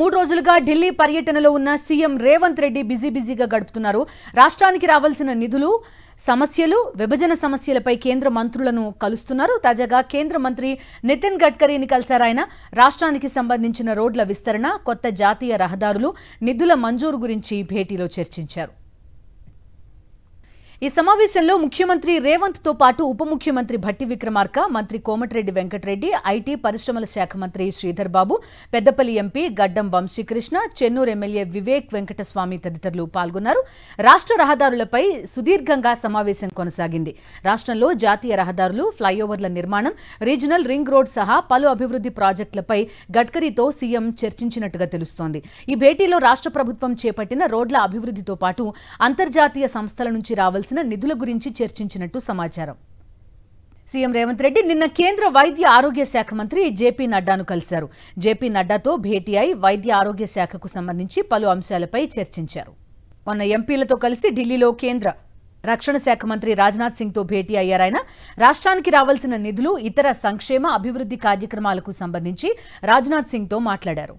మూడు రోజులుగా ఢిల్లీ పర్యటనలో ఉన్న సీఎం రేవంత్ రెడ్డి బిజీగా గడుపుతున్నారు. రాష్ట్రానికి రావాల్సిన నిధులు, సమస్యలు, విభజన సమస్యలపై కేంద్ర మంత్రులను కలుస్తున్నారు. తాజాగా కేంద్ర మంత్రి నితిన్ గడ్కరీని కలిశారు. ఆయన రాష్ట్రానికి సంబంధించిన రోడ్ల విస్తరణ, కొత్త జాతీయ రహదారులు, నిధుల మంజూరు గురించి భేటీలో చర్చించారు. ఈ సమావేశంలో ముఖ్యమంత్రి రేవంత్ తో పాటు ఉప ముఖ్యమంత్రి భట్టి విక్రమార్క, మంత్రి కోమటిరెడ్డి వెంకటరెడ్డి, ఐటీ పరిశ్రమల శాఖ మంత్రి శ్రీధర్ బాబు, పెద్దపల్లి ఎంపీ గడ్డం వంశీకృష్ణ, చెన్నూరు ఎమ్మెల్యే వివేక్ వెంకటస్వామి తదితరులు పాల్గొన్నారు. రాష్ట్ర రహదారులపై సుదీర్ఘంగా సమావేశం కొనసాగింది. రాష్ట్రంలో జాతీయ రహదారులు, ఫ్లైఓవర్ల నిర్మాణం, రీజనల్ రింగ్ రోడ్ సహా పలు అభివృద్ధి ప్రాజెక్టులపై గడ్కరీతో సీఎం చర్చించినట్టుగా తెలుస్తోంది. ఈ భేటీలో రాష్ట్ర ప్రభుత్వం చేపట్టిన రోడ్ల అభివృద్ధితో పాటు అంతర్జాతీయ సంస్థల నుంచి రావాల్సిన నిధుల గురించి చర్చించినట్టు సమాచారం. సీఎం రేవంత్ రెడ్డి నిన్న కేంద్ర వైద్య ఆరోగ్య శాఖ మంత్రి జేపీ నడ్డాను కలిశారు. జేపీ నడ్డాతో భేటీ అయి వైద్య ఆరోగ్య శాఖకు సంబంధించి పలు అంశాలపై చర్చించారు. మొన్న ఎంపీలతో కలిసి ఢిల్లీలో కేంద్ర రక్షణ శాఖ మంత్రి రాజ్నాథ్ సింగ్ తో భేటీ అయ్యారాయన. రాష్ట్రానికి రావాల్సిన నిధులు, ఇతర సంక్షేమ అభివృద్ధి కార్యక్రమాలకు సంబంధించి రాజ్నాథ్ సింగ్ తో మాట్లాడారు.